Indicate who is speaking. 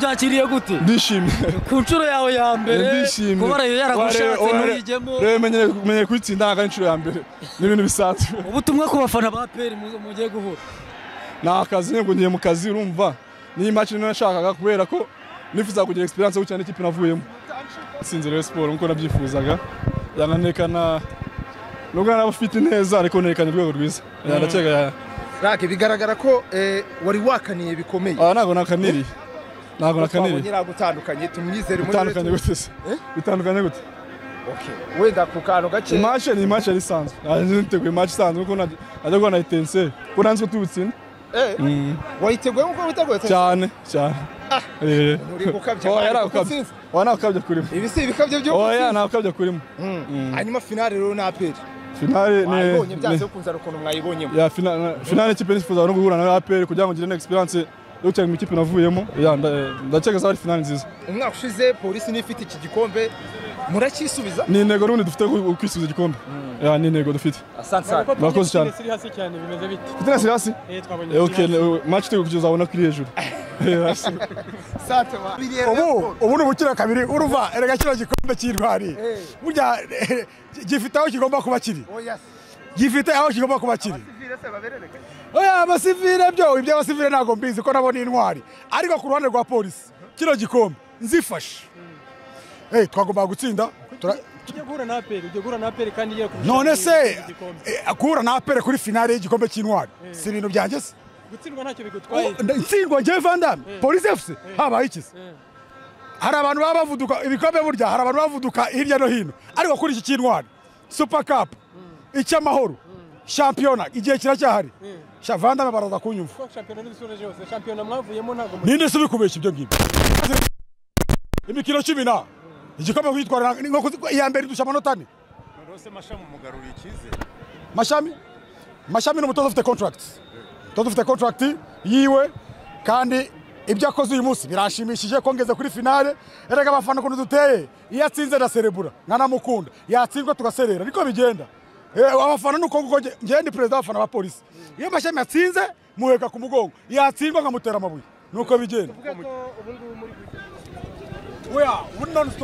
Speaker 1: wabyakiriye gute?
Speaker 2: Ndishimye.
Speaker 1: Ku nshuro yawe ya mbere.
Speaker 2: Ndishimye.
Speaker 1: Kuba rero yaragushatse ntuyigemo.
Speaker 2: Rero menye kwitsinda nka inshuro ya mbere. Ni ibintu bisanzwe.
Speaker 1: Ubutumwa ku bafana ba APR mugiye guhura.
Speaker 2: Na kazi ngo ngiye mu kazi urumva. Ni match nino nashakaga kubera ko nifuza kugira experience yo cyane ikipe navuyemo. Sinzi rero sport nkuko nabyifuzaga. Yananekana nubwo nabafite neza ariko nerekanye urwego rwiza. Ndakeka
Speaker 3: Rake bigaragara ko wari wakaniye bikomeye.
Speaker 2: Ntago nakaniriye. Ntago nakaniriye.
Speaker 3: Nyira gutandukanye tumwizere muri
Speaker 2: bitandukanye gute se? Bitandukanye gute?
Speaker 3: Okay. Wenda ku kantu gace.
Speaker 2: Match ni match risanzwe. Niteguye match isanzwe kuko najya gwana itense. Ko nanzwe tubutsinda.
Speaker 3: Wayiteguye nkuko witeguye
Speaker 2: cyane.
Speaker 3: Uri gukabya.
Speaker 2: Wana ukabya kurimo.
Speaker 3: Ibi si ibikabyo byo.
Speaker 2: Oya na ukabya kurimo.
Speaker 3: Hanyuma finale rero na APR.
Speaker 2: Finale ne.
Speaker 3: Wabonye byanze kunzara ukuntu mwayibonyemo.
Speaker 2: Ya finale ikipe nifuza no guhura na APR kugira ngo ngire experience yo cyane mu ikipe navuyemo. Ya ndakeka za finale nziza.
Speaker 3: Umwaka ushize polisi nifite iki gikombe murakisubiza.
Speaker 2: Ni intego rundi dufite kwisubiza igikombe. Ya ni intego dufite.
Speaker 3: Asante.
Speaker 2: Bakoze cyane.
Speaker 1: Siri hasi cyane bimeze bite?
Speaker 2: Fitness hasi?
Speaker 1: Twabonye.
Speaker 2: Okay, match turi kugeza abona kuri hejuru.
Speaker 3: Sante wa.
Speaker 4: Ubu n'ubukira kabiri uruva erega kino gikombe cy'intwari. Burya gifite aho kigomba kuba kiri. Gifite aho kigomba kuba kiri. Oya abasivile byo ibyo abasivile ntago mbizi ko nabona intwari. Ariko ku ruhande rwa polisi kino gikombe nzifashe. Twagomba gutsinda.
Speaker 1: Ujye guhura na APR kandi igiye kurusha.
Speaker 4: None se guhura na APR kuri finale y'igikombe cy'intwari si ibintu byanjye se?
Speaker 1: Gutsindwa ntacyo bigutwaye.
Speaker 4: Ntsindwa ngiye Vandam polisi FC habaye iki se? Hari abantu baba bavuduka ibikombe burya hari abantu bavuduka hirya no hino ariko kuri iki cy'intwari Super Cup icy'amahoro championa igihe kiracyahari Vandam baraza kunyumva.
Speaker 1: Championa n'isura yose championa mwavuyemo ntago.
Speaker 4: Ninde se ubikubeshya ibyo ngibyo? Imikino 10 igikombe kwitwara iya mbere dusha amanota 4.
Speaker 3: Rose Mashami mugarura ikize.
Speaker 4: Mashami n'umutoza ufite contract. Tozo ufite contract yiwe kandi ibyo akoze uyu munsi birashimishije ko ngeze kuri finale. Erega abafana kuntu duteye iyo atsinze na cerebura nkanamukunda yatsindwa tugaserera niko bigenda. Abafana nuko ngiye ndi president abafana ba polisi. Iyo Mashami atsinze muheka ku mugongo yatsindwa nkamutera amabuye nuko bigenda. Ubu non stop.